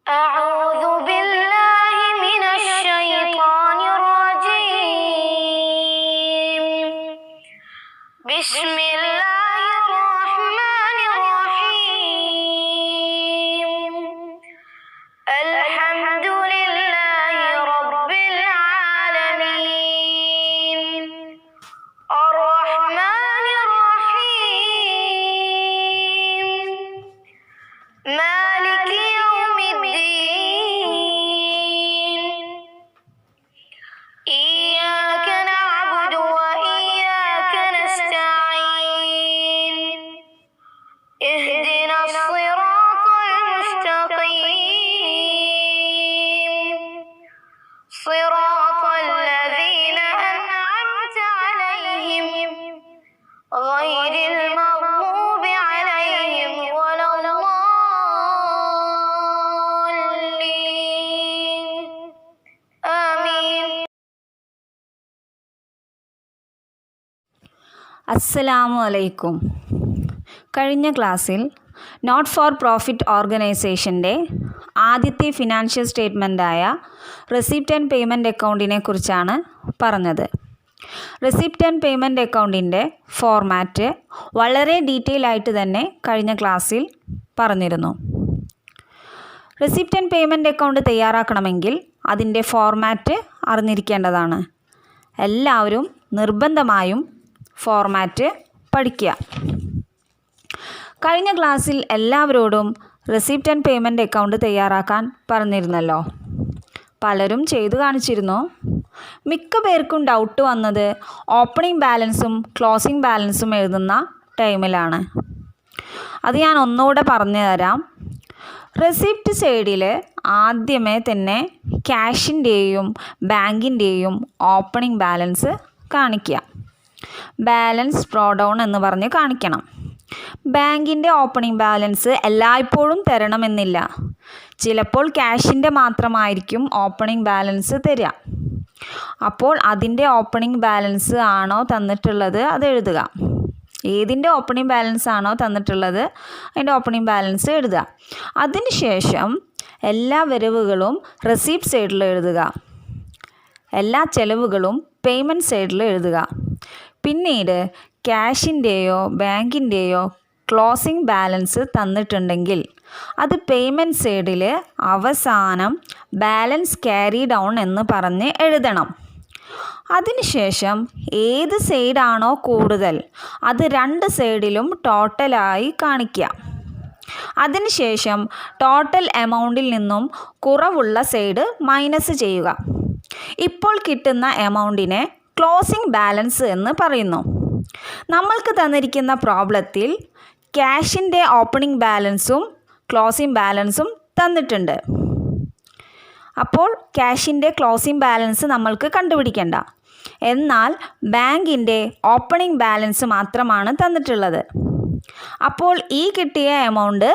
أعوذ بالله من الشيطان الرجيم. بسم الله الرحمن الرحيم. الحمد لله رب العالمين. الرحمن الرحيم. مالك يوم الدين. إياك نعبد وإياك نستعين. اهدنا الصراط المستقيم. صراط الذين أنعمت عليهم غير المغضوب عليهم ولا الضالين. آمين. അസ്സലാമു അലൈക്കും. കഴിഞ്ഞ ക്ലാസ്സിൽ നോട്ട് ഫോർ പ്രോഫിറ്റ് ഓർഗനൈസേഷൻ്റെ ആദ്യത്തെ ഫിനാൻഷ്യൽ സ്റ്റേറ്റ്മെൻറ്റായ റെസിപ്റ്റ് ആൻഡ് പേയ്മെൻറ്റ് അക്കൗണ്ടിനെ കുറിച്ചാണ് പറഞ്ഞത്. റെസിപ്റ്റ് ആൻഡ് പേയ്മെൻറ്റ് അക്കൗണ്ടിൻ്റെ ഫോർമാറ്റ് വളരെ ഡീറ്റെയിൽ ആയിട്ട് തന്നെ കഴിഞ്ഞ ക്ലാസ്സിൽ പറഞ്ഞിരുന്നു. റെസിപ്റ്റ് ആൻഡ് പേയ്മെൻറ്റ് അക്കൗണ്ട് തയ്യാറാക്കണമെങ്കിൽ അതിൻ്റെ ഫോർമാറ്റ് അറിഞ്ഞിരിക്കേണ്ടതാണ്. എല്ലാവരും നിർബന്ധമായും ഫോർമാറ്റ് പഠിക്കുക. കഴിഞ്ഞ ക്ലാസ്സിൽ എല്ലാവരോടും റെസിപ്റ്റ് ആൻഡ് പേയ്മെൻറ്റ് അക്കൗണ്ട് തയ്യാറാക്കാൻ പറഞ്ഞിരുന്നല്ലോ. പലരും ചെയ്തു കാണിച്ചിരുന്നു. മിക്ക പേർക്കും ഡൗട്ട് വന്നത് ഓപ്പണിംഗ് ബാലൻസും ക്ലോസിംഗ് ബാലൻസും എഴുതുന്ന ടൈമിലാണ്. അത് ഞാൻ ഒന്നുകൂടെ പറഞ്ഞു തരാം. റെസിപ്റ്റ് സൈഡിൽ ആദ്യമേ തന്നെ ക്യാഷിൻ്റെയും ബാങ്കിൻ്റെയും ഓപ്പണിംഗ് ബാലൻസ് കാണിക്കുക. ബാലൻസ് ഡ്രോ ഡൗൺ എന്ന് പറഞ്ഞ് കാണിക്കണം. ബാങ്കിൻ്റെ ഓപ്പണിംഗ് ബാലൻസ് എല്ലായ്പ്പോഴും തരണമെന്നില്ല. ചിലപ്പോൾ ക്യാഷിൻ്റെ മാത്രമായിരിക്കും ഓപ്പണിംഗ് ബാലൻസ് തരിക. അപ്പോൾ അതിൻ്റെ ഓപ്പണിംഗ് ബാലൻസ് ആണോ തന്നിട്ടുള്ളത് അത് എഴുതുക. ഏതിൻ്റെ ഓപ്പണിംഗ് ബാലൻസ് ആണോ തന്നിട്ടുള്ളത് അതിൻ്റെ ഓപ്പണിംഗ് ബാലൻസ് എഴുതുക. അതിനുശേഷം എല്ലാ വരവുകളും റെസിപ്റ്റ് സൈഡിൽ എഴുതുക. എല്ലാ ചെലവുകളും പേയ്മെൻറ്റ് സൈഡിൽ എഴുതുക. പിന്നീട് ക്യാഷിൻ്റെയോ ബാങ്കിൻ്റെയോ ക്ലോസിംഗ് ബാലൻസ് തന്നിട്ടുണ്ടെങ്കിൽ അത് പേയ്മെൻറ്റ് സൈഡിൽ അവസാനം ബാലൻസ് ക്യാരി ഡൗൺ എന്ന് പറഞ്ഞ് എഴുതണം. അതിനുശേഷം ഏത് സൈഡാണോ കൂടുതൽ അത് രണ്ട് സൈഡിലും ടോട്ടലായി കാണിക്കുക. അതിനുശേഷം ടോട്ടൽ എമൗണ്ടിൽ നിന്നും കുറവുള്ള സൈഡ് മൈനസ് ചെയ്യുക. ഇപ്പോൾ കിട്ടുന്ന എമൗണ്ടിനെ ക്ലോസിംഗ് ബാലൻസ് എന്ന് പറയുന്നു. നമ്മൾക്ക് തന്നിരിക്കുന്ന പ്രോബ്ലത്തിൽ ക്യാഷിൻ്റെ ഓപ്പണിംഗ് ബാലൻസും ക്ലോസിംഗ് ബാലൻസും തന്നിട്ടുണ്ട്. അപ്പോൾ ക്യാഷിൻ്റെ ക്ലോസിംഗ് ബാലൻസ് നമ്മൾക്ക് കണ്ടുപിടിക്കേണ്ട. എന്നാൽ ബാങ്കിൻ്റെ ഓപ്പണിംഗ് ബാലൻസ് മാത്രമാണ് തന്നിട്ടുള്ളത്. അപ്പോൾ ഈ കിട്ടിയ എമൗണ്ട്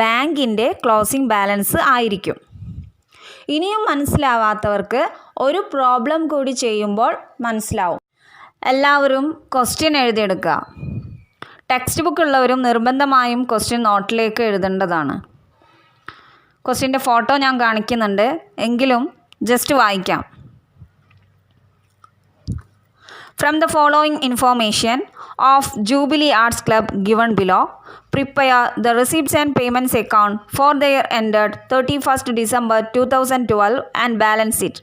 ബാങ്കിൻ്റെ ക്ലോസിംഗ് ബാലൻസ് ആയിരിക്കും. ഇനിയും മനസ്സിലാവാത്തവർക്ക് ഒരു പ്രോബ്ലം കൂടി ചെയ്യുമ്പോൾ മനസ്സിലാവും. എല്ലാവരും ക്വസ്റ്റ്യൻ എഴുതിയെടുക്കുക. ടെക്സ്റ്റ് ബുക്ക് ഉള്ളവരും നിർബന്ധമായും ക്വസ്റ്റ്യൻ നോട്ടിലേക്ക് എഴുതേണ്ടതാണ്. ക്വസ്റ്റ്യൻ്റെ ഫോട്ടോ ഞാൻ കാണിക്കുന്നുണ്ട്, എങ്കിലും ജസ്റ്റ് വായിക്കാം. From the following information of Jubilee Arts Club given below, prepare the receipts and payments account for the year ended 31st December 2012 and balance it.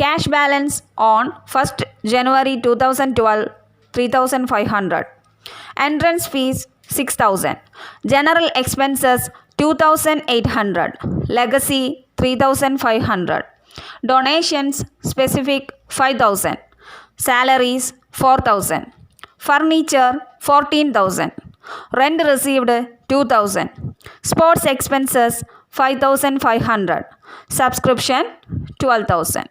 Cash balance on 1st January 2012 3,500. Entrance fees 6,000. General expenses 2,800. Legacy 3,500. Donations specific 5,000. Salaries 4,000. Furniture 14,000. Rent received 2,000. Sports expenses 5,500. Subscription 12,000.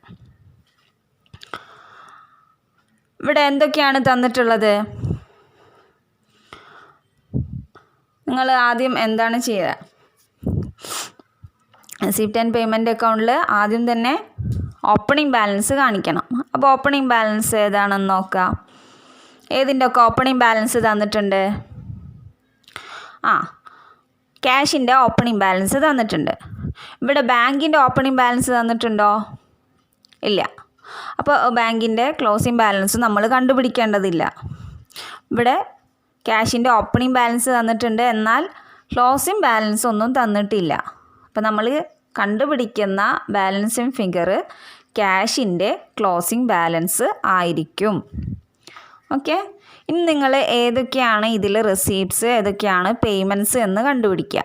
ഇവിടെ എന്തൊക്കെയാണ് തന്നിട്ടുള്ളത്? നിങ്ങൾ ആദ്യം എന്താണ് ചെയ്യുക? Receipt and payment അക്കൗണ്ടിൽ ആദ്യം തന്നെ ഓപ്പണിംഗ് ബാലൻസ് കാണിക്കണം. അപ്പോൾ ഓപ്പണിംഗ് ബാലൻസ് ഏതാണെന്ന് നോക്കാം. ഏതിൻ്റെ ഒക്കെ ഓപ്പണിംഗ് ബാലൻസ് തന്നിട്ടുണ്ട്? ക്യാഷിൻ്റെ ഓപ്പണിംഗ് ബാലൻസ് തന്നിട്ടുണ്ട്. ഇവിടെ ബാങ്കിൻ്റെ ഓപ്പണിംഗ് ബാലൻസ് തന്നിട്ടുണ്ടോ? ഇല്ല. അപ്പോൾ ബാങ്കിൻ്റെ ക്ലോസിംഗ് ബാലൻസ് നമ്മൾ കണ്ടുപിടിക്കേണ്ടതില്ല. ഇവിടെ ക്യാഷിൻ്റെ ഓപ്പണിംഗ് ബാലൻസ് തന്നിട്ടുണ്ട്, എന്നാൽ ക്ലോസിംഗ് ബാലൻസ് ഒന്നും തന്നിട്ടില്ല. അപ്പോൾ നമ്മൾ കണ്ടുപിടിക്കുന്ന ബാലൻസിങ് ഫിഗർ ക്യാഷിൻ്റെ ക്ലോസിംഗ് ബാലൻസ് ആയിരിക്കും. ഓക്കെ. ഇനി നിങ്ങൾ ഏതൊക്കെയാണ് ഇതിൽ റെസീപ്റ്റ്സ്, ഏതൊക്കെയാണ് പേയ്മെൻറ്റ്സ് എന്ന് കണ്ടുപിടിക്കുക.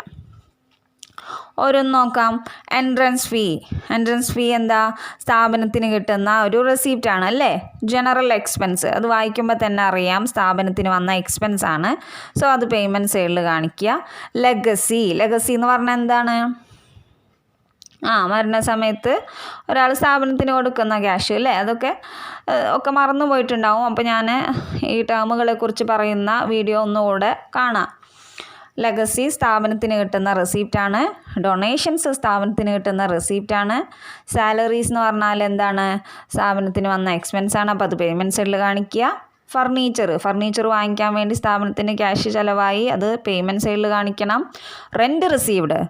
ഓരോന്ന് നോക്കാം. എൻട്രൻസ് ഫീ എന്താ? സ്ഥാപനത്തിന് കിട്ടുന്ന ഒരു റെസീപ്റ്റാണ് അല്ലേ? ജനറൽ എക്സ്പെൻസ്, അത് വായിക്കുമ്പോൾ തന്നെ അറിയാം സ്ഥാപനത്തിന് വന്ന എക്സ്പെൻസ് ആണ്. സോ അത് പേയ്മെൻറ്റ് സൈഡിൽ കാണിക്കുക. ലെഗസി എന്ന് പറഞ്ഞാൽ എന്താണ്? മരണസമയത്ത് ഒരാൾ സ്ഥാപനത്തിന് കൊടുക്കുന്ന ക്യാഷ് അല്ലേ? അതൊക്കെ മറന്നു പോയിട്ടുണ്ടാവും. അപ്പോൾ ഞാൻ ഈ ടേമുകളെക്കുറിച്ച് പറയുന്ന വീഡിയോ ഒന്നുകൂടെ കാണാം. ലെഗസി സ്ഥാപനത്തിന് കിട്ടുന്ന റെസീപ്റ്റാണ്. ഡൊണേഷൻസ് സ്ഥാപനത്തിന് കിട്ടുന്ന റെസീപ്റ്റാണ്. സാലറീസ് എന്ന് പറഞ്ഞാൽ എന്താണ്? സ്ഥാപനത്തിന് വന്ന എക്സ്പെൻസാണ്. അപ്പോൾ അത് പേയ്മെൻറ്റ് സൈഡിൽ കാണിക്കുക. ഫർണിച്ചർ വാങ്ങിക്കാൻ വേണ്ടി സ്ഥാപനത്തിന് ക്യാഷ് ചിലവായി, അത് പേയ്മെൻറ്റ് സൈഡിൽ കാണിക്കണം. റെൻറ്റ് റിസീവ്ഡ്,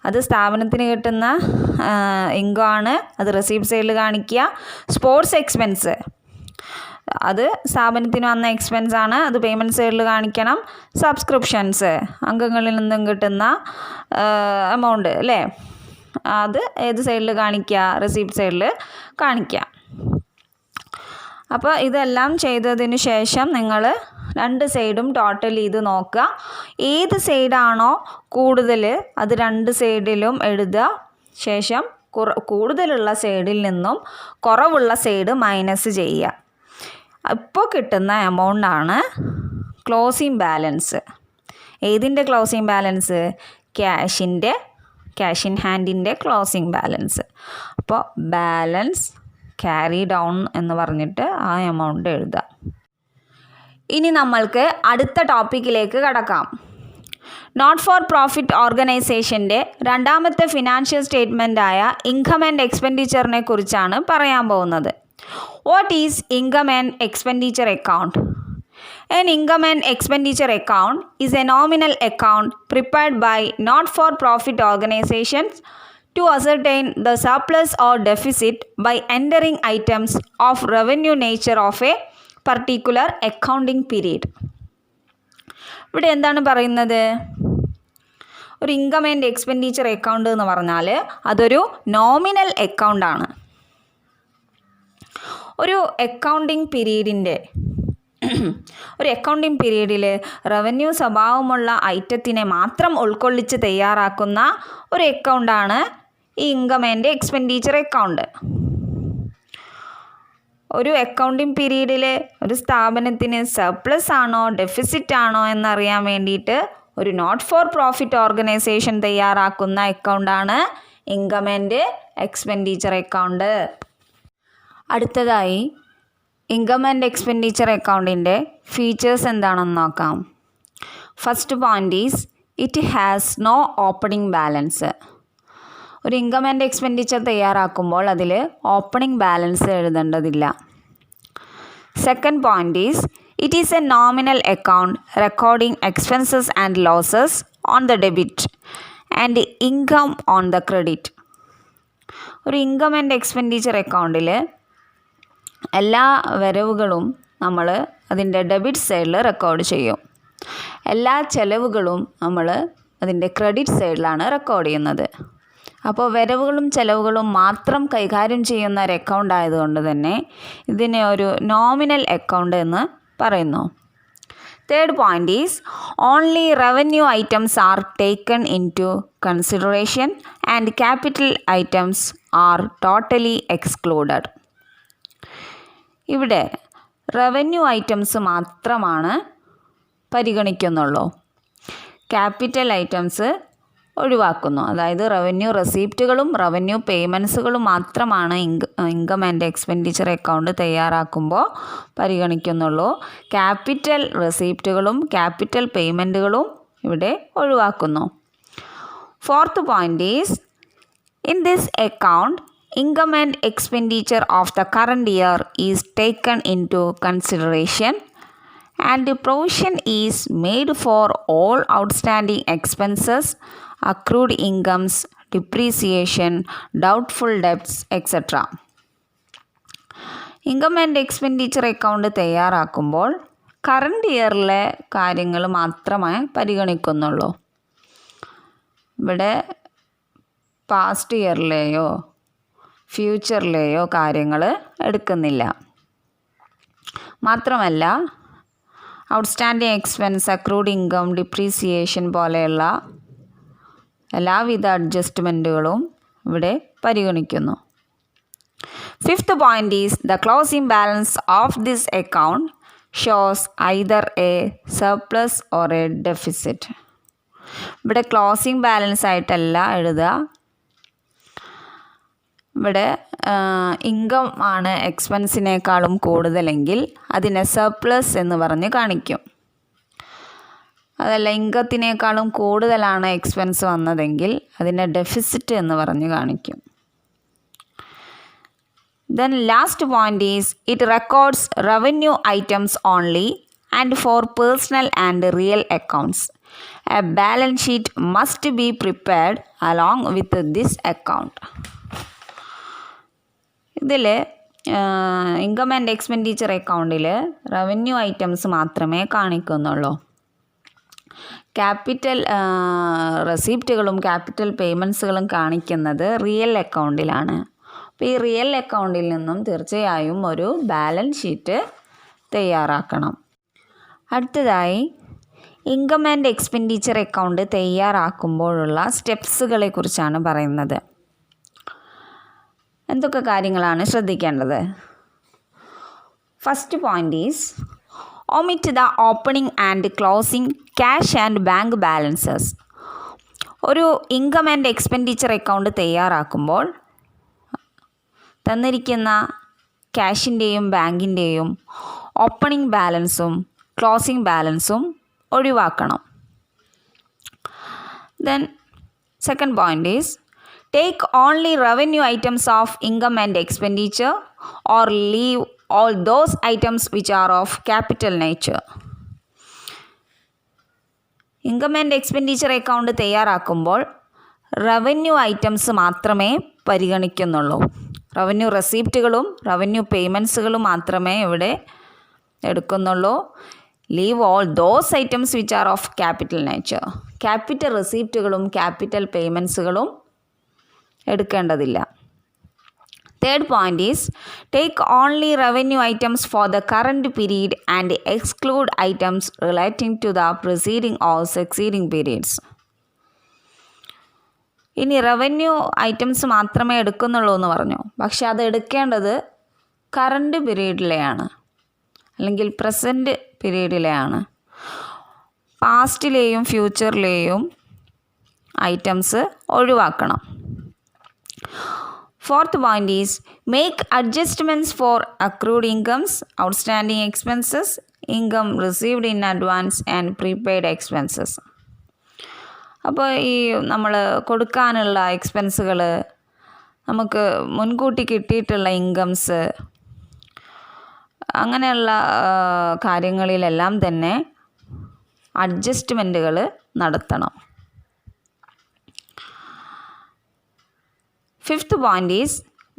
അത് സ്ഥാപനത്തിന് കിട്ടുന്ന ഇൻകം ആണ്, അത് റെസീപ്റ്റ് സൈഡിൽ കാണിക്കുക. സ്പോർട്സ് എക്സ്പെൻസ്, അത് സ്ഥാപനത്തിന് വന്ന എക്സ്പെൻസ് ആണ്, അത് പേയ്മെൻറ്റ് സൈഡിൽ കാണിക്കണം. സബ്സ്ക്രിപ്ഷൻസ്, അംഗങ്ങളിൽ നിന്നും കിട്ടുന്ന എമൗണ്ട് അല്ലേ? അത് ഏത് സൈഡിൽ കാണിക്കുക? റെസീപ്റ്റ് സൈഡിൽ കാണിക്കുക. അപ്പോൾ ഇതെല്ലാം ചെയ്തതിന് ശേഷം നിങ്ങൾ രണ്ട് സൈഡും ടോട്ടൽ ചെയ്ത് നോക്കുക. ഏത് സൈഡാണോ കൂടുതൽ അത് രണ്ട് സൈഡിലും എഴുതുക. ശേഷം കൂടുതലുള്ള സൈഡിൽ നിന്നും കുറവുള്ള സൈഡ് മൈനസ് ചെയ്യുക. ഇപ്പോൾ കിട്ടുന്ന എമൗണ്ടാണ് ക്ലോസിംഗ് ബാലൻസ്. ഏതിൻ്റെ ക്ലോസിംഗ് ബാലൻസ്? ക്യാഷ് ഇൻ ഹാൻഡിൻ്റെ ക്ലോസിംഗ് ബാലൻസ്. അപ്പോൾ ബാലൻസ് ക്യാരി ഡൗൺ എന്ന് പറഞ്ഞിട്ട് ആ എമൗണ്ട് എഴുതുക. ഇനി നമ്മൾക്ക് അടുത്ത ടോപ്പിക്കിലേക്ക് കടക്കാം. നോട്ട് ഫോർ പ്രോഫിറ്റ് ഓർഗനൈസേഷൻ്റെ രണ്ടാമത്തെ ഫിനാൻഷ്യൽ സ്റ്റേറ്റ്മെൻറ്റായ ഇൻകം ആൻഡ് എക്സ്പെൻഡിച്ചറിനെ കുറിച്ചാണ് പറയാൻ പോകുന്നത്. What is income and expenditure account? An income and expenditure account is a nominal account prepared by not-for-profit organizations to ascertain the surplus or deficit by entering items of revenue nature of a particular accounting period. ഇവിടെ എന്താണ് പറയുന്നത്? ഒരു income and expenditure account എന്ന് പറഞ്ഞാൽ അതൊരു nominal അക്കൗണ്ടാണ്. ഒരു accounting പീരീഡിൽ revenue സ്വഭാവമുള്ള ഐറ്റത്തിനെ മാത്രം ഉൾക്കൊള്ളിച്ച് തയ്യാറാക്കുന്ന ഒരു അക്കൗണ്ടാണ് ഈ ഇൻകം ആൻഡ് എക്സ്പെൻഡിച്ചർ അക്കൗണ്ട്. ഒരു അക്കൗണ്ടിങ് പീരീഡിൽ ഒരു സ്ഥാപനത്തിന് സർപ്ലസ് ആണോ ഡെഫിസിറ്റ് ആണോ എന്നറിയാൻ വേണ്ടിയിട്ട് ഒരു നോട്ട് ഫോർ പ്രോഫിറ്റ് ഓർഗനൈസേഷൻ തയ്യാറാക്കുന്ന അക്കൗണ്ടാണ് ഇൻകം ആൻഡ് എക്സ്പെൻഡിച്ചർ അക്കൗണ്ട്. അടുത്തതായി ഇൻകം ആൻഡ് എക്സ്പെൻഡിച്ചർ അക്കൗണ്ടിൻ്റെ ഫീച്ചേഴ്സ് എന്താണെന്ന് നോക്കാം. First point is it has no opening balance. ഒരു ഇൻകം ആൻഡ് എക്സ്പെൻഡിച്ചർ തയ്യാറാക്കുമ്പോൾ അതിൽ ഓപ്പണിംഗ് ബാലൻസ് എഴുതേണ്ടതില്ല. Second point is it is a nominal account recording expenses and losses on the debit and income on the credit. ഒരു income and expenditure അക്കൗണ്ടിൽ എല്ലാ വരവുകളും നമ്മൾ അതിൻ്റെ debit സൈഡിൽ റെക്കോർഡ് ചെയ്യും. എല്ലാ ചെലവുകളും നമ്മൾ അതിൻ്റെ ക്രെഡിറ്റ് സൈഡിലാണ് റെക്കോർഡ് ചെയ്യുന്നത്. അപ്പോൾ വരവുകളും ചെലവുകളും മാത്രം കൈകാര്യം ചെയ്യുന്ന ഒരു അക്കൗണ്ട് ആയതുകൊണ്ട് തന്നെ ഇതിനെ ഒരു നോമിനൽ അക്കൗണ്ട് എന്ന് പറയുന്നു. Third point is only revenue items are taken in to consideration and capital items are totally excluded. ഇവിടെ റവന്യൂ ഐറ്റംസ് മാത്രമാണ് പരിഗണിക്കുന്നുള്ളൂ, ക്യാപിറ്റൽ ഐറ്റംസ് ഒഴിവാക്കുന്നു. അതായത് റവന്യൂ റെസീപ്റ്റുകളും റവന്യൂ പേയ്മെൻറ്റ്സുകളും മാത്രമാണ് ഇൻകം ആൻഡ് എക്സ്പെൻഡിച്ചർ അക്കൗണ്ട് തയ്യാറാക്കുമ്പോൾ പരിഗണിക്കുന്നുള്ളൂ. ക്യാപിറ്റൽ റെസീപ്റ്റുകളും ക്യാപിറ്റൽ പേയ്മെൻറ്റുകളും ഇവിടെ ഒഴിവാക്കുന്നു. Fourth point is in this account income and expenditure of the current year is taken into consideration and provision is made for all outstanding expenses, accrued incomes, depreciation, doubtful debts, etc. Income and expenditure account തയ്യാറാക്കുമ്പോൾ current ഇയറിലെ കാര്യങ്ങൾ മാത്രമേ പരിഗണിക്കുന്നുള്ളൂ. ഇവിടെ past ഇയറിലെയോ ഫ്യൂച്ചറിലെയോ കാര്യങ്ങൾ എടുക്കുന്നില്ല. മാത്രമല്ല outstanding expense, accrued income, depreciation പോലെയുള്ള എല്ലാവിധ അഡ്ജസ്റ്റ്മെൻറ്റുകളും ഇവിടെ പരിഗണിക്കുന്നു. Fifth point is the closing balance of this account shows either a surplus or a deficit. ഇവിടെ ക്ലോസിംഗ് ബാലൻസ് ആയിട്ടല്ല എഴുതുക. ഇവിടെ ഇൻകം ആണ് എക്സ്പെൻസിനേക്കാളും കൂടുതലെങ്കിൽ അതിനെ സർപ്ലസ് എന്ന് പറഞ്ഞ് കാണിക്കും. അതല്ല ഇൻകത്തിനേക്കാളും കൂടുതലാണ് എക്സ്പെൻസ് വന്നതെങ്കിൽ അതിനെ ഡെഫിസിറ്റ് എന്ന് പറഞ്ഞ് കാണിക്കും. Then last point is it records revenue items only and for personal and real accounts. A balance sheet must be prepared along with this account. ഇതിൽ ഇൻകം ആൻഡ് എക്സ്പെൻഡിച്ചർ അക്കൗണ്ടിൽ റവന്യൂ ഐറ്റംസ് മാത്രമേ കാണിക്കുന്നുള്ളൂ. Capital റെസിപ്റ്റുകളും capital പേയ്മെൻറ്റ്സുകളും കാണിക്കുന്നത് real അക്കൗണ്ടിലാണ്. അപ്പോൾ ഈ real അക്കൗണ്ടിൽ നിന്നും തീർച്ചയായും ഒരു ബാലൻസ് ഷീറ്റ് തയ്യാറാക്കണം. അടുത്തതായി ഇൻകം ആൻഡ് എക്സ്പെൻഡിച്ചർ അക്കൗണ്ട് തയ്യാറാക്കുമ്പോഴുള്ള സ്റ്റെപ്സുകളെ കുറിച്ചാണ് പറയുന്നത്. എന്തൊക്കെ കാര്യങ്ങളാണ് ശ്രദ്ധിക്കേണ്ടത്? First point is omit the opening and closing cash and bank balances. ഒരു ഇൻകം ആൻഡ് എക്സ്പെൻഡിച്ചർ അക്കൗണ്ട് തയ്യാറാക്കുമ്പോൾ തന്നിരിക്കുന്ന ക്യാഷിൻ്റെയും ബാങ്കിൻ്റെയും ഓപ്പണിംഗ് ബാലൻസും ക്ലോസിംഗ് ബാലൻസും ഒഴിവാക്കണം. Then second point is take only revenue items of income and expenditure or leave all those items which are of capital nature. Income and expenditure account തയ്യാറാക്കുമ്പോൾ revenue items മാത്രമേ പരിഗണിക്കുന്നുള്ളൂ. റവന്യൂ റെസിപ്റ്റുകളും revenue പേയ്മെൻറ്റ്സുകളും മാത്രമേ ഇവിടെ എടുക്കുന്നുള്ളൂ. Leave all those items which are of capital nature. Capital റെസിപ്റ്റുകളും capital പേയ്മെൻറ്റ്സുകളും എടുക്കേണ്ടതില്ല. Third point is take only revenue items for the current period and exclude items relating to the preceding or succeeding periods. ഇനി revenue items മാത്രമേ എടുക്കുന്നുള്ളൂ എന്ന് പറഞ്ഞു. പക്ഷെ അത് എടുക്കേണ്ടത് കറണ്ട് പീരീഡിലെയാണ് അല്ലെങ്കിൽ പ്രസൻറ്റ് പീരീഡിലെയാണ്. പാസ്റ്റിലെയും ഫ്യൂച്ചറിലെയും ഐറ്റംസ് ഒഴിവാക്കണം. Fourth point is make adjustments for accrued incomes, outstanding expenses, income received in advance and prepaid expenses. അപ്പോൾ ഈ നമ്മൾ കൊടുക്കാനുള്ള എക്സ്പെൻസുകൾ, നമുക്ക് മുൻകൂട്ടി കിട്ടിയിട്ടുള്ള ഇൻകംസ്, അങ്ങനെയുള്ള കാര്യങ്ങളിലെല്ലാം തന്നെ അഡ്ജസ്റ്റ്മെൻറ്റുകൾ നടത്തണം. Fifth point is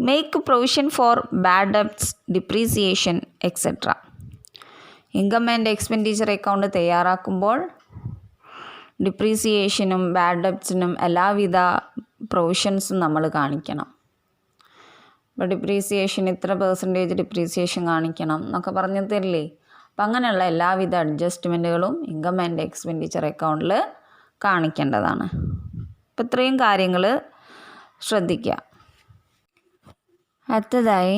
make provision for bad debts, depreciation, etc. Income and expenditure account തയ്യാറാക്കുമ്പോൾ ഡിപ്രീസിയേഷനും ബാഡ് ഡെബ്റ്റ്സിനും എല്ലാവിധ പ്രൊവിഷൻസും നമ്മൾ കാണിക്കണം. ഇപ്പോൾ ഡിപ്രീസിയേഷൻ ഇത്ര % ഡിപ്രീസിയേഷൻ കാണിക്കണം എന്നൊക്കെ പറഞ്ഞു തരില്ലേ. അപ്പം അങ്ങനെയുള്ള എല്ലാവിധ അഡ്ജസ്റ്റ്മെൻറ്റുകളും ഇൻകം ആൻഡ് എക്സ്പെൻഡിച്ചർ അക്കൗണ്ടിൽ കാണിക്കേണ്ടതാണ്. അപ്പം ഇത്രയും കാര്യങ്ങൾ ശ്രദ്ധിക്കുക. അടുത്തതായി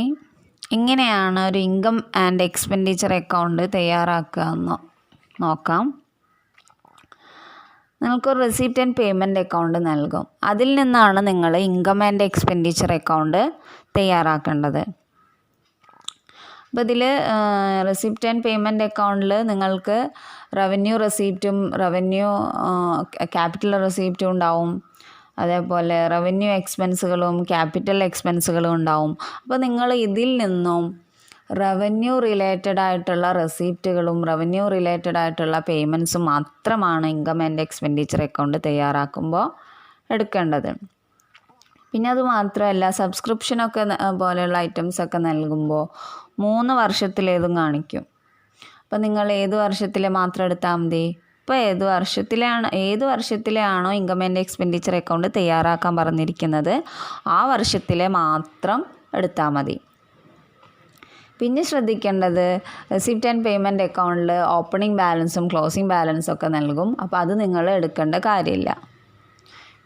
എങ്ങനെയാണ് ഒരു ഇൻകം ആൻഡ് എക്സ്പെൻഡിച്ചർ അക്കൗണ്ട് തയ്യാറാക്കുക എന്ന് നോക്കാം. നിങ്ങൾക്കൊരു റെസിപ്റ്റ് ആൻഡ് പേയ്മെൻറ്റ് അക്കൗണ്ട് നൽകും. അതിൽ നിന്നാണ് നിങ്ങൾ ഇൻകം ആൻഡ് എക്സ്പെൻഡിച്ചർ അക്കൗണ്ട് തയ്യാറാക്കേണ്ടത്. അപ്പോൾ ഇതിൽ റെസിപ്റ്റ് ആൻഡ് പേയ്മെൻറ്റ് അക്കൗണ്ടിൽ നിങ്ങൾക്ക് റവന്യൂ റെസിപ്റ്റും റവന്യൂ ക്യാപിറ്റൽ റെസിപ്റ്റും ഉണ്ടാവും. അതേപോലെ റവന്യൂ എക്സ്പെൻസുകളും ക്യാപിറ്റൽ എക്സ്പെൻസുകളും ഉണ്ടാവും. അപ്പോൾ നിങ്ങൾ ഇതിൽ നിന്നും റവന്യൂ റിലേറ്റഡ് ആയിട്ടുള്ള റെസീപ്റ്റുകളും റവന്യൂ റിലേറ്റഡ് ആയിട്ടുള്ള പേയ്മെൻറ്റ്സും മാത്രമാണ് ഇൻകം ആൻഡ് എക്സ്പെൻഡിച്ചർ അക്കൗണ്ട് തയ്യാറാക്കുമ്പോൾ എടുക്കേണ്ടത്. പിന്നെ അത് മാത്രമല്ല, സബ്സ്ക്രിപ്ഷനൊക്കെ പോലെയുള്ള ഐറ്റംസൊക്കെ നൽകുമ്പോൾ 3 വർഷത്തിലേതും കാണിക്കും. അപ്പോൾ നിങ്ങൾ ഏത് വർഷത്തിലെ മാത്രം എടുത്താൽ മതി. ഇപ്പോൾ ഏത് വർഷത്തിലാണോ ഇൻകം ആൻഡ് എക്സ്പെൻഡിച്ചർ അക്കൗണ്ട് തയ്യാറാക്കാൻ പറഞ്ഞിരിക്കുന്നത് ആ വർഷത്തിലെ മാത്രം എടുത്താൽ മതി. പിന്നെ ശ്രദ്ധിക്കേണ്ടത്, റെസിപ്റ്റ് ആൻഡ് പേയ്മെൻറ്റ് അക്കൗണ്ടിൽ ഓപ്പണിംഗ് ബാലൻസും ക്ലോസിംഗ് ബാലൻസും ഒക്കെ നൽകും. അപ്പോൾ അത് നിങ്ങൾ എടുക്കേണ്ട കാര്യമില്ല.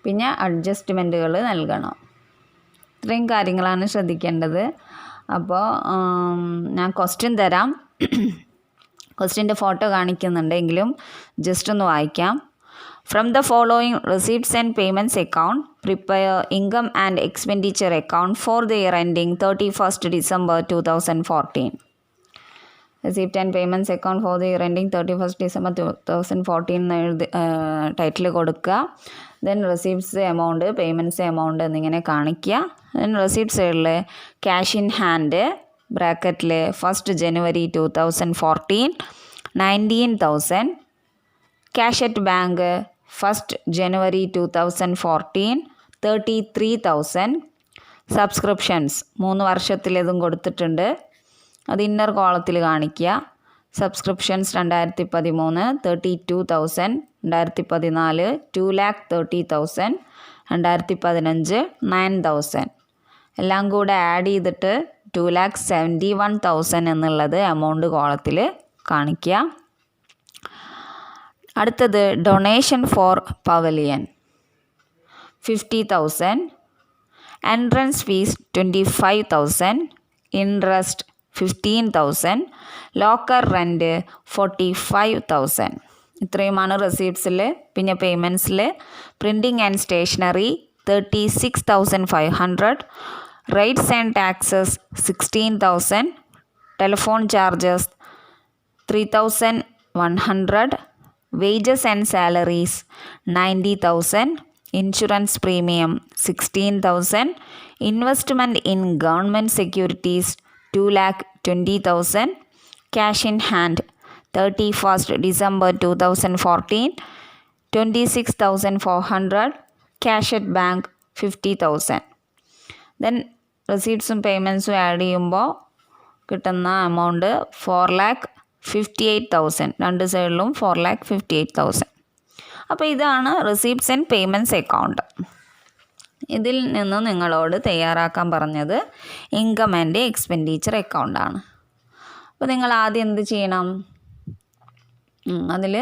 പിന്നെ അഡ്ജസ്റ്റ്മെൻറ്റുകൾ നൽകണം. ഇത്രയും കാര്യങ്ങളാണ് ശ്രദ്ധിക്കേണ്ടത്. അപ്പോൾ ഞാൻ ക്വസ്റ്റ്യൻ തരാം. ക്വസ്റ്റ്യൻ്റെ ഫോട്ടോ കാണിക്കുന്നുണ്ടെങ്കിലും ജസ്റ്റ് ഒന്ന് വായിക്കാം. From the following receipts and payments account prepare income and expenditure account for the year ending 31st December 2014. Receipt and payments account for the year ending 31st December 2014 എന്ന് title കൊടുക്കുക. Then receipts amount, payments amount എന്നിങ്ങനെ കാണിക്കുക. Then receipt സൈഡിൽ cash in hand ബ്രാക്കറ്റിൽ 1st January 2014 19,000, cash at bank 1st January 2014 33,000. Subscriptions 3 വർഷത്തിലേതും കൊടുത്തിട്ടുണ്ട്, അത് inner കോളത്തിൽ കാണിക്കുക. സബ്സ്ക്രിപ്ഷൻസ് 2013 32,000, 2014 2,30,000, 2015 9,000. എല്ലാം കൂടെ ആഡ് ചെയ്തിട്ട് 2,71,000 എന്നുള്ളത് എമൗണ്ട് കോളത്തിൽ കാണിക്കുക. അടുത്തത് donation for pavilion 50,000, entrance fees 25,000, interest 15,000, locker rent 45,000. ഇത്രയുമാണ് റെസീപ്റ്റ്സിൽ. പിന്നെ പേയ്മെൻറ്റ്സിൽ printing and stationery 36,500, rates and taxes 16,000, telephone charges 3,100, wages and salaries 90,000, insurance premium 16,000, investment in government securities 2,20,000, cash in hand 31st December 2014 26,400, cash at bank 50,000. Then റെസീപ്റ്റ്സും പേയ്മെൻറ്റ്സും add ചെയ്യുമ്പോൾ കിട്ടുന്ന amount 4,58,000. രണ്ട് സൈഡിലും 4,58,000. അപ്പോൾ ഇതാണ് റെസീപ്റ്റ്സ് ആൻഡ് പേയ്മെൻറ്റ്സ് അക്കൗണ്ട്. ഇതിൽ നിന്ന് നിങ്ങളോട് തയ്യാറാക്കാൻ പറഞ്ഞത് ഇൻകം ആൻഡ് എക്സ്പെൻഡിച്ചർ അക്കൗണ്ടാണ്. അപ്പോൾ നിങ്ങൾ ആദ്യം എന്ത് ചെയ്യണം? അതിൽ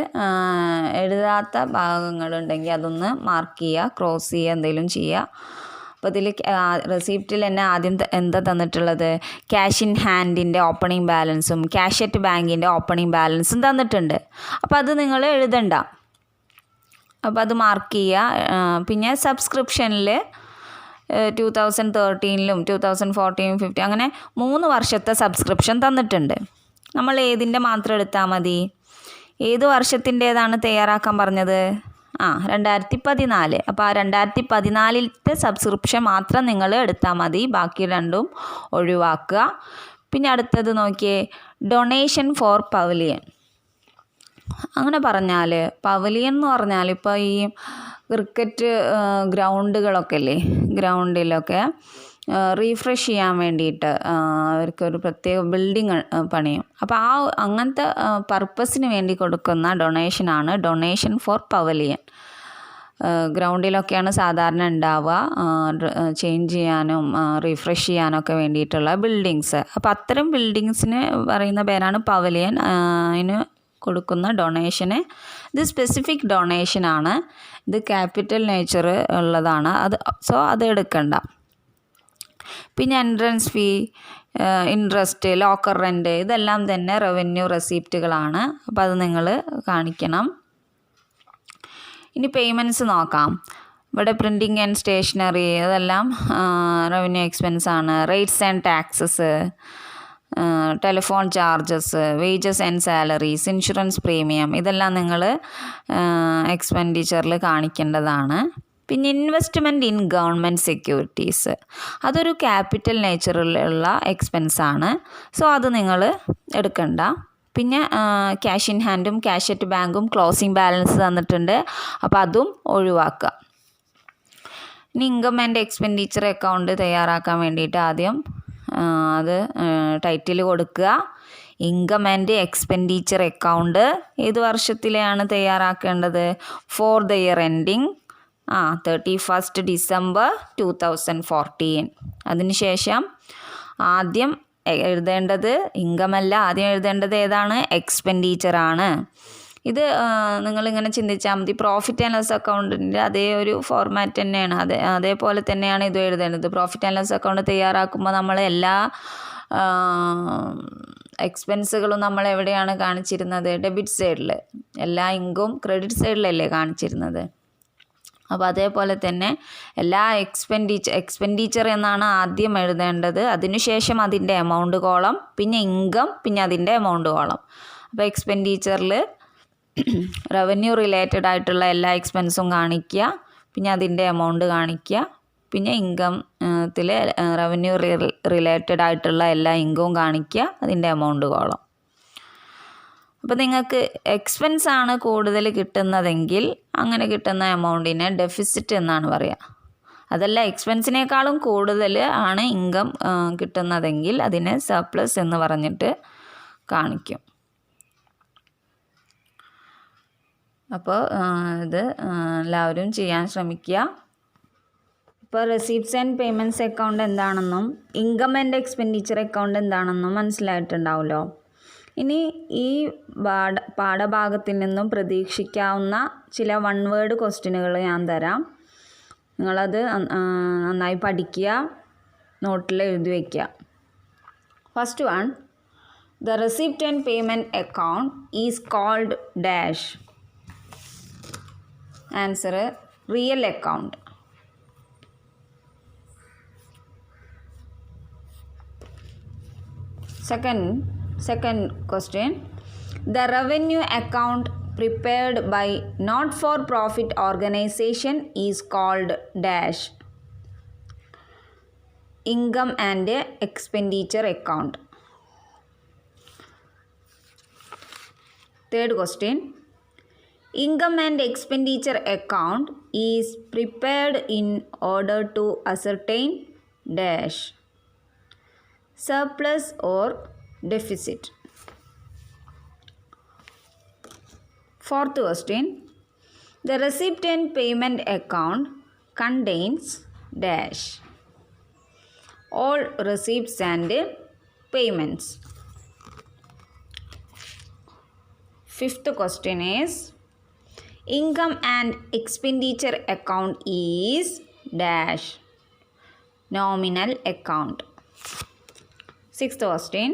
എഴുതാത്ത ഭാഗങ്ങളുണ്ടെങ്കിൽ അതൊന്ന് മാർക്ക് ചെയ്യുക, ക്രോസ് ചെയ്യുക, എന്തെങ്കിലും ചെയ്യുക. അപ്പോൾ ഇതിൽ റെസിപ്റ്റിൽ തന്നെ ആദ്യം എന്താ തന്നിട്ടുള്ളത്? ക്യാഷ് ഇൻ ഹാൻഡിൻ്റെ ഓപ്പണിംഗ് ബാലൻസും ക്യാഷ് അറ്റ് ബാങ്കിൻ്റെ ഓപ്പണിംഗ് ബാലൻസും തന്നിട്ടുണ്ട്. അപ്പോൾ അത് നിങ്ങൾ എഴുതണ്ട, അപ്പോൾ അത് മാർക്ക് ചെയ്യുക. പിന്നെ സബ്സ്ക്രിപ്ഷനിൽ 2013 2014 15 അങ്ങനെ 3 വർഷത്തെ സബ്സ്ക്രിപ്ഷൻ തന്നിട്ടുണ്ട്. നമ്മൾ ഏതിൻ്റെ മാത്രം എടുത്താൽ മതി? ഏത് വർഷത്തിൻ്റേതാണ് തയ്യാറാക്കാൻ പറഞ്ഞത്? 2014. അപ്പോൾ ആ 2014 സബ്സ്ക്രിപ്ഷൻ മാത്രം നിങ്ങൾ എടുത്താൽ മതി, ബാക്കി രണ്ടും ഒഴിവാക്കുക. പിന്നെ അടുത്തത് നോക്കിയേ, ഡൊണേഷൻ ഫോർ പവലിയൻ. അങ്ങനെ പറഞ്ഞാൽ പവലിയൻ എന്ന് പറഞ്ഞാൽ ഇപ്പോൾ ഈ ക്രിക്കറ്റ് ഗ്രൗണ്ടുകളൊക്കെ അല്ലേ, ഗ്രൗണ്ടിലൊക്കെ റീഫ്രഷ് ചെയ്യാൻ വേണ്ടിയിട്ട് അവർക്കൊരു പ്രത്യേക ബിൽഡിങ് പണിയും. അപ്പോൾ അങ്ങനത്തെ പർപ്പസിന് വേണ്ടി കൊടുക്കുന്ന ഡൊണേഷനാണ് ഡൊണേഷൻ ഫോർ പവലിയൻ. ഗ്രൗണ്ടിലൊക്കെയാണ് സാധാരണ ഉണ്ടാവുക, ചേഞ്ച് ചെയ്യാനും റീഫ്രഷ് ചെയ്യാനൊക്കെ വേണ്ടിയിട്ടുള്ള ബിൽഡിങ്സ്. അപ്പോൾ അത്തരം ബിൽഡിങ്സിന് പറയുന്ന പേരാണ് പവലിയൻ. അതിന് കൊടുക്കുന്ന ഡൊണേഷന് ഇത് സ്പെസിഫിക് ഡൊണേഷനാണ്, ഇത് ക്യാപിറ്റൽ നേച്ചർ ഉള്ളതാണ്, അത് എടുക്കണ്ട. പിന്നെ entrance fee, interest, locker rent ഇതെല്ലാം തന്നെ റവന്യൂ റെസിപ്റ്റുകളാണ്. അപ്പോൾ അത് നിങ്ങൾ കാണിക്കണം. ഇനി പേയ്മെൻറ്റ്സ് നോക്കാം. ഇവിടെ പ്രിൻറ്റിംഗ് ആൻഡ് സ്റ്റേഷനറി അതെല്ലാം റവന്യൂ എക്സ്പെൻസാണ്. Rates and taxes, telephone charges, wages and salaries, insurance premium ഇതെല്ലാം നിങ്ങൾ എക്സ്പെൻഡിച്ചറിൽ കാണിക്കേണ്ടതാണ്. പിന്നെ ഇൻവെസ്റ്റ്മെൻറ്റ് ഇൻ ഗവൺമെൻറ് സെക്യൂരിറ്റീസ്, അതൊരു ക്യാപിറ്റൽ നേച്ചറിലുള്ള എക്സ്പെൻസാണ്. സോ അത് നിങ്ങൾ എടുക്കണ്ട. പിന്നെ ക്യാഷ് ഇൻ ഹാൻഡും ക്യാഷ് അറ്റ് ബാങ്കും ക്ലോസിംഗ് ബാലൻസ് തന്നിട്ടുണ്ട്, അപ്പോൾ അതും ഒഴിവാക്കുക. ഇനി ഇൻകം ആൻഡ് എക്സ്പെൻഡിച്ചർ അക്കൗണ്ട് തയ്യാറാക്കാൻ വേണ്ടിയിട്ട് ആദ്യം അത് ടൈറ്റിൽ കൊടുക്കുക. ഇൻകം ആൻഡ് എക്സ്പെൻഡിച്ചർ അക്കൗണ്ട് ഏത് വർഷത്തിലെയാണ് തയ്യാറാക്കേണ്ടത്? For the year ending 31st December 2014. അതിനുശേഷം ആദ്യം എഴുതേണ്ടത് ഇൻകം അല്ല, ആദ്യം എഴുതേണ്ടത് ഏതാണ്? എക്സ്പെൻഡിച്ചറാണ്. ഇത് നിങ്ങളിങ്ങനെ ചിന്തിച്ചാൽ മതി. പ്രോഫിറ്റ് ആൻഡ് ലോസ് അക്കൗണ്ടിൻ്റെ അതേ ഒരു ഫോർമാറ്റ് തന്നെയാണ്, അതേപോലെ തന്നെയാണ് ഇത് എഴുതേണ്ടത്. പ്രോഫിറ്റ് ആൻഡ് ലോസ് അക്കൗണ്ട് തയ്യാറാക്കുമ്പോൾ നമ്മൾ എല്ലാ എക്സ്പെൻസുകളും നമ്മൾ എവിടെയാണ് കാണിച്ചിരുന്നത്? ഡെബിറ്റ് സൈഡിൽ. എല്ലാ ഇൻകം ക്രെഡിറ്റ് സൈഡിലല്ലേ കാണിച്ചിരുന്നത്. അപ്പോൾ അതേപോലെ തന്നെ എല്ലാ എക്സ്പെൻഡിച്ചർ എന്നാണ് ആദ്യം എഴുതേണ്ടത്. അതിനുശേഷം അതിൻ്റെ എമൗണ്ട് കോളം, പിന്നെ ഇൻകം, പിന്നെ അതിൻ്റെ എമൗണ്ട് കോളം. അപ്പോൾ എക്സ്പെൻഡിച്ചറിൽ റവന്യൂ റിലേറ്റഡ് ആയിട്ടുള്ള എല്ലാ എക്സ്പെൻസും കാണിക്കുക, പിന്നെ അതിൻ്റെ എമൗണ്ട് കാണിക്കുക. പിന്നെ ഇൻകത്തിൽ റവന്യൂ റിലേറ്റഡ് ആയിട്ടുള്ള എല്ലാ ഇൻകവും കാണിക്കുക, അതിൻ്റെ എമൗണ്ട് കോളം. അപ്പോൾ നിങ്ങൾക്ക് എക്സ്പെൻസ് ആണ് കൂടുതൽ കിട്ടുന്നതെങ്കിൽ അങ്ങനെ കിട്ടുന്ന എമൗണ്ടിനെ ഡെഫിസിറ്റ് എന്നാണ് പറയുക. അതല്ല, എക്സ്പെൻസിനേക്കാളും കൂടുതൽ ആണ് ഇൻകം കിട്ടുന്നതെങ്കിൽ അതിനെ സർപ്ലസ് എന്ന് പറഞ്ഞിട്ട് കാണിക്കും. അപ്പോൾ ഇത് എല്ലാവരും ചെയ്യാൻ ശ്രമിക്കുക. ഇപ്പോൾ റെസീപ്റ്റ്സ് ആൻഡ് പേയ്മെൻറ്റ്സ് അക്കൗണ്ട് എന്താണെന്നും ഇൻകം ആൻഡ് എക്സ്പെൻഡിച്ചർ അക്കൗണ്ട് എന്താണെന്നും മനസ്സിലായിട്ടുണ്ടാവുമല്ലോ. ഇനി ഈ പാഠഭാഗത്തിൽ നിന്നും പ്രതീക്ഷിക്കാവുന്ന ചില വൺ വേർഡ് ക്വസ്റ്റ്യനുകൾ ഞാൻ തരാം. നിങ്ങളത് നന്നായി പഠിക്കുക, നോട്ടിൽ എഴുതി വയ്ക്കുക. First one, the receipt and payment account is called dash. Answer real account. Second question, the revenue account prepared by not-for-profit organization is called dash. Income and expenditure account. Third question, income and expenditure account is prepared in order to ascertain dash. Surplus or deficit. Fourth question, the receipt and payment account contains dash. All receipts and payments. Fifth question is, income and expenditure account is dash. Nominal account. Sixth question,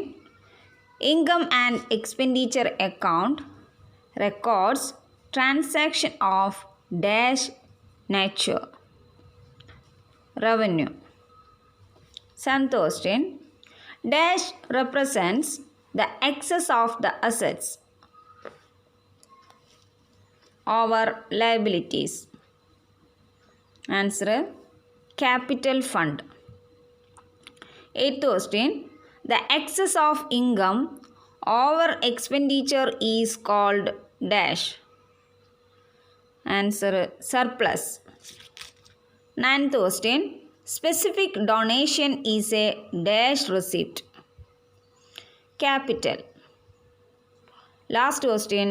income and expenditure account records transaction of dash nature. Revenue. Seventh question, dash represents the excess of the assets over liabilities. Answer, capital fund. Eighth question, the excess of income over expenditure is called dash. Answer, surplus. Ninth question, specific donation is a dash receipt. Capital. Last question,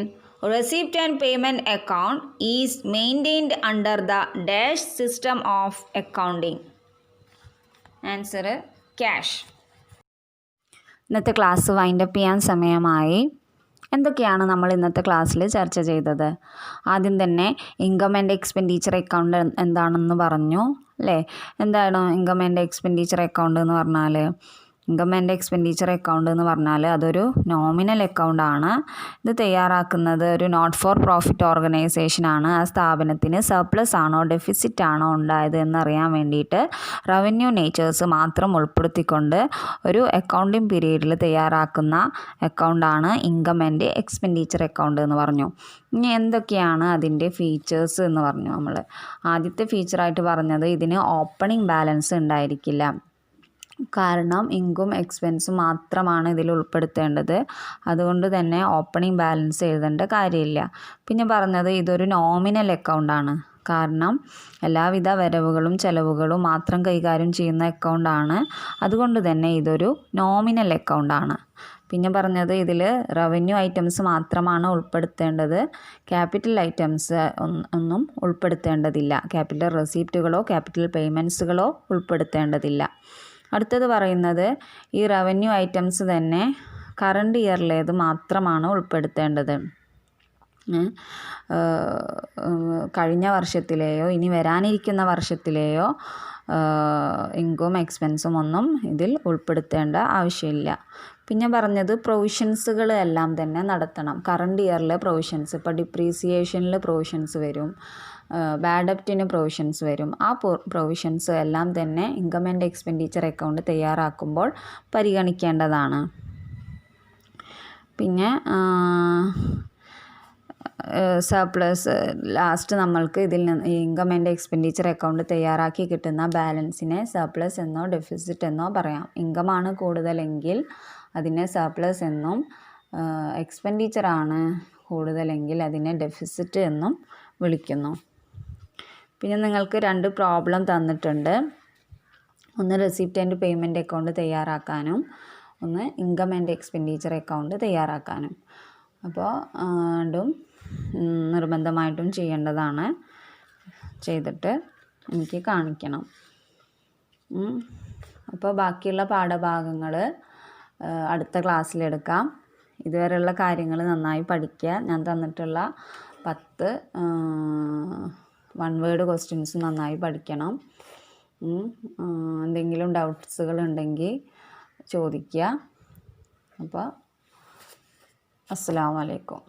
receipt and payment account is maintained under the dash system of accounting. Answer, cash. ഇന്നത്തെ class wind up ചെയ്യാൻ സമയമായി. എന്തൊക്കെയാണ് നമ്മൾ ഇന്നത്തെ ക്ലാസ്സിൽ ചർച്ച ചെയ്തത്? ആദ്യം തന്നെ ഇൻകം ആൻഡ് എക്സ്പെൻഡിച്ചർ അക്കൗണ്ട് എന്താണെന്ന് പറഞ്ഞു, അല്ലേ? എന്താണ് ഇൻകം ആൻഡ് എക്സ്പെൻഡിച്ചർ അക്കൗണ്ട് എന്ന് പറഞ്ഞാൽ? ഇൻകം ആൻഡ് എക്സ്പെൻഡിച്ചർ അക്കൗണ്ട് എന്ന് പറഞ്ഞാൽ അതൊരു നോമിനൽ അക്കൗണ്ടാണ്. ഇത് തയ്യാറാക്കുന്നത് ഒരു നോട്ട് ഫോർ പ്രോഫിറ്റ് ഓർഗനൈസേഷനാണ്. ആ സ്ഥാപനത്തിന് സർപ്ലസ് ആണോ ഡെഫിസിറ്റ് ആണോ ഉണ്ടായത് എന്നറിയാൻ വേണ്ടിയിട്ട് റവന്യൂ നേച്ചേഴ്സ് മാത്രം ഉൾപ്പെടുത്തിക്കൊണ്ട് ഒരു അക്കൗണ്ടിങ് പീരീഡിൽ തയ്യാറാക്കുന്ന അക്കൗണ്ടാണ് ഇൻകം ആൻഡ് എക്സ്പെൻഡിച്ചർ അക്കൗണ്ട് എന്ന് പറഞ്ഞു. ഇനി എന്തൊക്കെയാണ് അതിൻ്റെ ഫീച്ചേഴ്സ് എന്ന് പറഞ്ഞു. നമ്മൾ ആദ്യത്തെ ഫീച്ചറായിട്ട് പറഞ്ഞത് ഇതിന് ഓപ്പണിംഗ് ബാലൻസ് ഉണ്ടായിരിക്കില്ല. കാരണം ഇൻകം എക്സ്പെൻസ് മാത്രമാണ് ഇതിൽ ഉൾപ്പെടുത്തേണ്ടത്. അതുകൊണ്ട് തന്നെ ഓപ്പണിംഗ് ബാലൻസ് എഴുതേണ്ട കാര്യമില്ല. പിന്നെ പറഞ്ഞത് ഇതൊരു നോമിനൽ അക്കൗണ്ടാണ്. കാരണം എല്ലാവിധ വരവുകളും ചെലവുകളും മാത്രം കൈകാര്യം ചെയ്യുന്ന അക്കൗണ്ടാണ്. അതുകൊണ്ട് തന്നെ ഇതൊരു നോമിനൽ അക്കൗണ്ടാണ്. പിന്നെ പറഞ്ഞത് ഇതിൽ റവന്യൂ ഐറ്റംസ് മാത്രമാണ് ഉൾപ്പെടുത്തേണ്ടത്. ക്യാപിറ്റൽ ഐറ്റംസ് ഒന്നും ഉൾപ്പെടുത്തേണ്ടതില്ല. Capital റെസീപ്റ്റുകളോ capital പേയ്മെൻറ്റ്സുകളോ ഉൾപ്പെടുത്തേണ്ടതില്ല. അടുത്തത് പറയുന്നത് ഈ റവന്യൂ ഐറ്റംസ് തന്നെ കറണ്ട് ഇയറിലേത് മാത്രമാണ് ഉൾപ്പെടുത്തേണ്ടത്. കഴിഞ്ഞ വർഷത്തിലെയോ ഇനി വരാനിരിക്കുന്ന വർഷത്തിലെയോ ഇൻകം എക്സ്പെൻസും ഒന്നും ഇതിൽ ഉൾപ്പെടുത്തേണ്ട ആവശ്യമില്ല. പിന്നെ പറഞ്ഞത് പ്രൊവിഷൻസുകൾ എല്ലാം തന്നെ നടത്തണം. കറണ്ട് ഇയറിലെ പ്രൊവിഷൻസ്, ഇപ്പോൾ ഡിപ്രീസിയേഷനിൽ പ്രൊവിഷൻസ് വരും, ബാഡ് ഡെപ്റ്റിന് പ്രൊവിഷൻസ് വരും. ആ പ്രൊവിഷൻസ് എല്ലാം തന്നെ ഇൻകം ആൻഡ് എക്സ്പെൻഡിച്ചർ അക്കൗണ്ട് തയ്യാറാക്കുമ്പോൾ പരിഗണിക്കേണ്ടതാണ്. പിന്നെ സർപ്ലസ് ലാസ്റ്റ് നമ്മൾക്ക് ഇതിൽ നിന്ന് ഇൻകം ആൻഡ് എക്സ്പെൻഡിച്ചർ അക്കൗണ്ട് തയ്യാറാക്കി കിട്ടുന്ന ബാലൻസിനെ സർപ്ലസ് എന്നോ ഡെഫിസിറ്റ് എന്നോ പറയാം. ഇൻകമാണ് കൂടുതലെങ്കിൽ അതിനെ സർപ്ലസ് എന്നും എക്സ്പെൻഡിച്ചറാണ് കൂടുതലെങ്കിൽ അതിനെ ഡെഫിസിറ്റ് എന്നും വിളിക്കുന്നു. പിന്നെ നിങ്ങൾക്ക് 2 പ്രോബ്ലം തന്നിട്ടുണ്ട്. ഒന്ന് റെസിപ്റ്റ് ആൻഡ് പേയ്മെൻറ്റ് അക്കൗണ്ട് തയ്യാറാക്കാനും ഒന്ന് ഇൻകം ആൻഡ് എക്സ്പെൻഡിച്ചർ അക്കൗണ്ട് തയ്യാറാക്കാനും. അപ്പോൾ രണ്ടും നിർബന്ധമായിട്ടും ചെയ്യേണ്ടതാണ്. ചെയ്തിട്ട് എനിക്ക് കാണിക്കണം. അപ്പോൾ ബാക്കിയുള്ള പാഠഭാഗങ്ങൾ അടുത്ത ക്ലാസ്സിലെടുക്കാം. ഇതുവരെയുള്ള കാര്യങ്ങൾ നന്നായി പഠിക്കുക. ഞാൻ തന്നിട്ടുള്ള 10 1 വേർഡ് ക്വസ്റ്റ്യൻസ് നന്നായി പഠിക്കണം. എന്തെങ്കിലും ഡൗട്ട്സുകൾ ഉണ്ടെങ്കിൽ ചോദിക്കുക. അപ്പോൾ അസ്സലാമു അലൈക്കും.